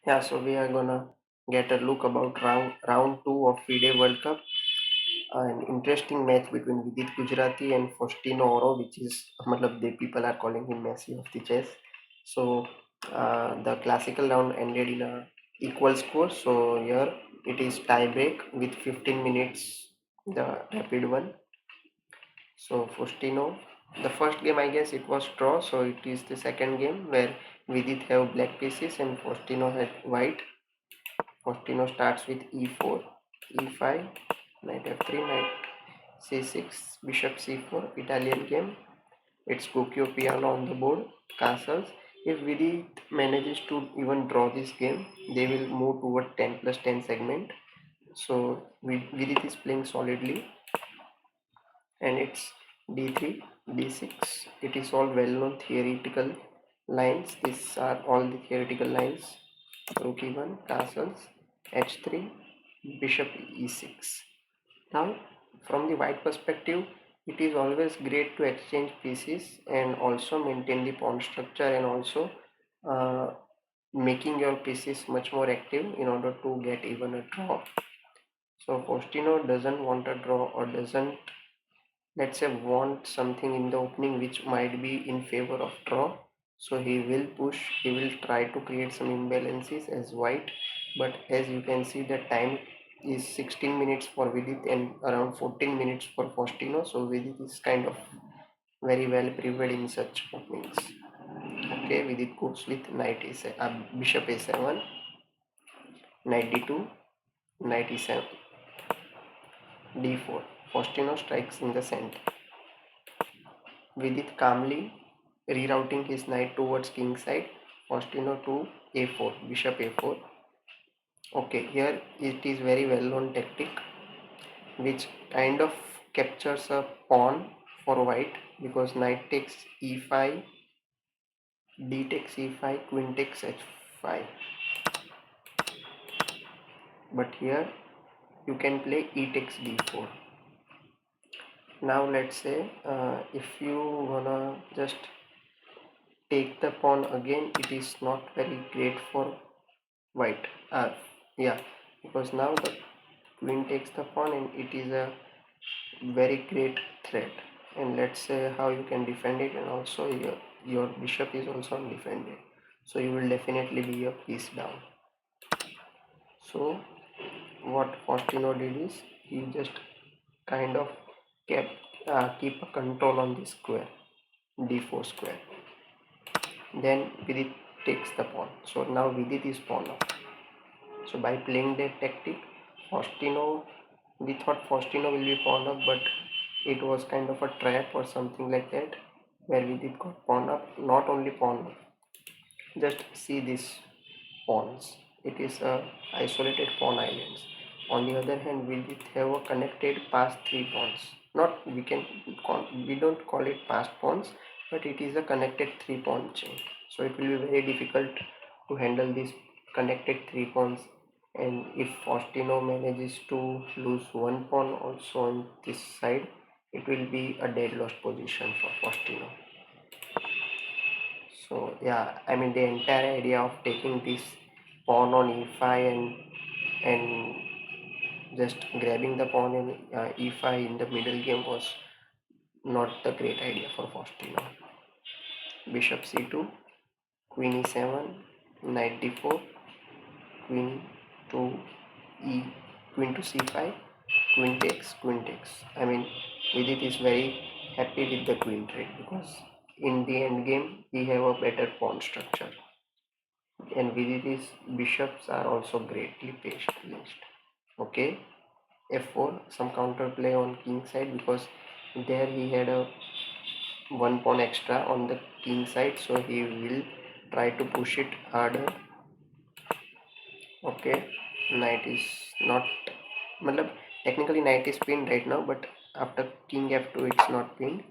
Yeah, so we are gonna get a look about round two of FIDE World Cup, an interesting match between Vidit Gujrathi and Faustino Oro, which is matlab the people are calling him Messi of the chess. So the classical round ended in a equal score. So here it is tie break with 15 minutes, the rapid one. So Faustino, the first game I guess it was draw. So it is the second game where Vidit have black pieces and Faustino had white. Faustino starts with e4, e5, knight f3, knight c6, bishop c4, Italian game. It's Gokyo piano on the board, castles. If Vidit manages to even draw this game, they will move toward 10 plus 10 segment. So Vidit is playing solidly, and it's d3, d6. It is all well known theoretical lines. These are all the theoretical lines. Rook e1, castles, h3, bishop e6. Now, from the white perspective, it is always great to exchange pieces and also maintain the pawn structure, and also uh, making your pieces much more active in order to get even a draw. So Faustino doesn't want a draw, or doesn't, let's say, want something in the opening which might be in favor of draw. So he will push, he will try to create some imbalances as white, but as you can see the time is 16 minutes for Vidit and around 14 minutes for Faustino. So Vidit is kind of very well prepared in such openings. Okay, Vidit goes with knight a7, bishop a7, knight d2, knight e7, d4. Faustino strikes in the center. Vidit calmly rerouting his knight towards king side. Faustino to a4, bishop a4. Okay, here it is very well known tactic which kind of captures a pawn for white, because knight takes e5, d takes e5, queen takes h5. But here you can play e takes d4. Now let's say if you wanna just take the pawn again, it is not very great for white. Yeah, because now the queen takes the pawn and it is a very great threat. And let's say how you can defend it, and also your bishop is also undefended, so you will definitely be a piece down. So what Faustino did is he just kind of kept keep a control on the square, d4 square. Then Vidit takes the pawn, so now Vidit is pawn up. So by playing that tactic, Faustino, we thought Faustino will be pawn up, but it was kind of a trap or something like that, where we did got pawn up. Not only pawn up, just see these pawns. It is a isolated pawn islands. On the other hand, we did have a connected past three pawns. Not we don't call it past pawns, but it is a connected three pawn chain. So it will be very difficult to handle these connected three pawns. And if Faustino manages to lose one pawn also on this side, it will be a dead lost position for Faustino. So yeah, I mean the entire idea of taking this pawn on e5 and just grabbing the pawn in e5 in the middle game was not the great idea for Faustino. Bishop c2, queen e7, knight d4, queen to e, queen to c5, queen takes, queen takes. I mean Vidit is very happy with the queen trade, because in the end game we have a better pawn structure, and Vidit's bishops are also greatly placed. Okay, f4, some counterplay on king side, because there he had a one pawn extra on the king side, so he will try to push it harder. Okay, knight is not, matlab, technically knight is pinned right now, but after king f2 it's not pinned.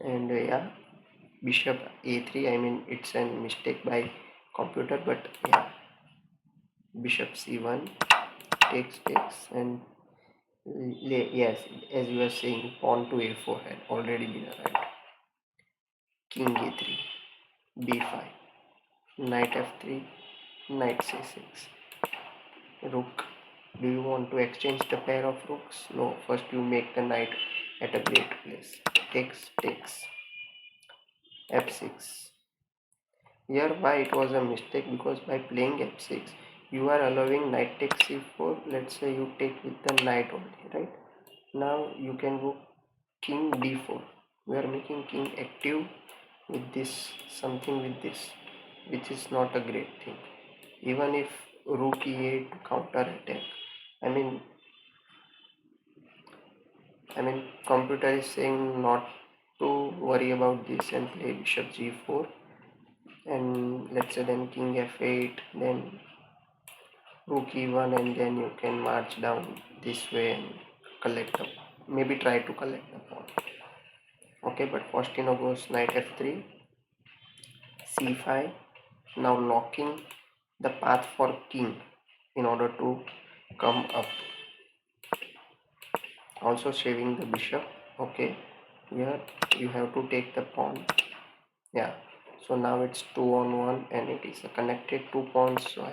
And yeah, bishop a3, I mean it's a mistake by computer, but yeah, bishop c1, takes, and yes, as you were saying, pawn to a4 had already been arrived. King a3, b5, knight f3, knight c6. Rook. Do you want to exchange the pair of rooks? No, first you make the knight at a great place. Takes f6. Here why it was a mistake, because by playing f6 you are allowing knight takes c4. Let's say you take with the knight only, right? Now you can go king d4. We are making king active with this, something with this, which is not a great thing. Even if rook e8 to counter attack, I mean computer is saying not to worry about this and play bishop g4, and let's say then king f8, then rook e1, and then you can march down this way and collect the, maybe try to collect the pawn. Okay, but Faustino goes knight f3, c5, now locking the path for king in order to come up, also saving the bishop. Okay, here you have to take the pawn. Yeah, so now it's 2-on-1 and it is a connected 2 pawns, so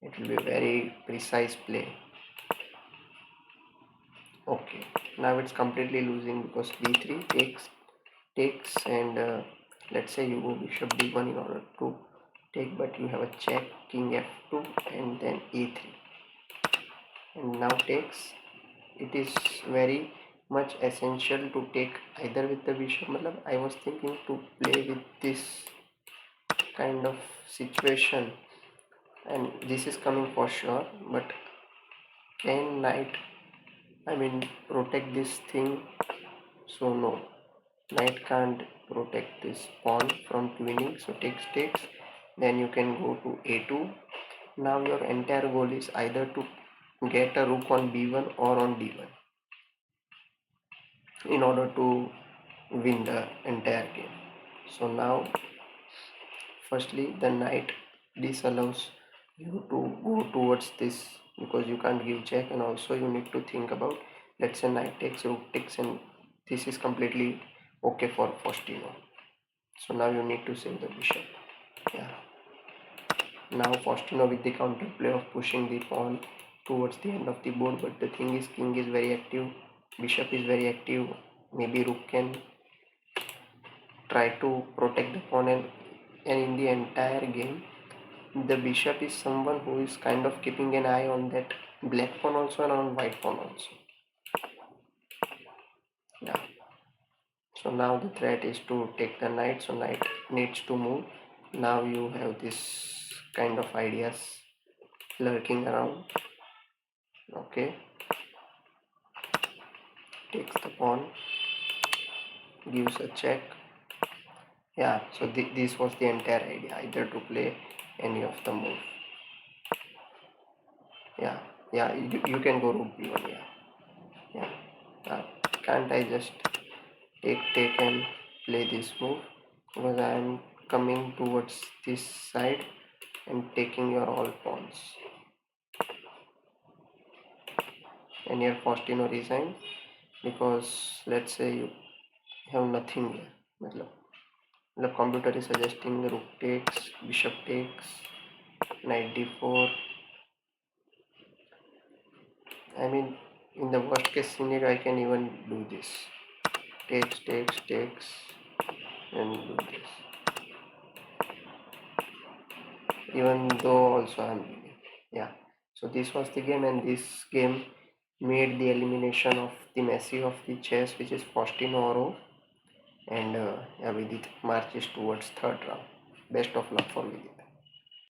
it will be a very precise play. Okay, now it's completely losing because d3 takes, and let's say you go bishop d1 in order to take, but you have a check, king f2, and then e3, and now takes. It is very much essential to take either with the bishop. I was thinking to play with this kind of situation, and this is coming for sure, but can knight protect this thing? So no, knight can't protect this pawn from winning, so takes. Then you can go to a2. Now your entire goal is either to get a rook on b1 or on d1 in order to win the entire game. So now firstly the knight disallows you to go towards this, because you can't give check, and also you need to think about, let's say knight takes, rook takes, and this is completely okay for Faustino. So now you need to save the bishop. Yeah, now Faustino with the counter play of pushing the pawn towards the end of the board, but the thing is king is very active, bishop is very active, maybe rook can try to protect the pawn, and in the entire game the bishop is someone who is kind of keeping an eye on that black pawn also and on white pawn also. Yeah, so now the threat is to take the knight, so knight needs to move. Now you have this kind of ideas lurking around. Okay, takes the pawn, gives a check. Yeah, so this was the entire idea, either to play any of the move. Yeah, you can go rook b1. Yeah, can't I just take and play this move, because I am coming towards this side and taking your all pawns. And here Faustino resigns, because let's say you have nothing here. The computer is suggesting rook takes, bishop takes, knight d4. In the worst case scenario I can even do this, takes, and do this, even though also I'm winning. Yeah, so this was the game, and this game made the elimination of the Messi of the chess, which is Faustino Oro, and Vidit marches towards third round. Best of luck for Vidit.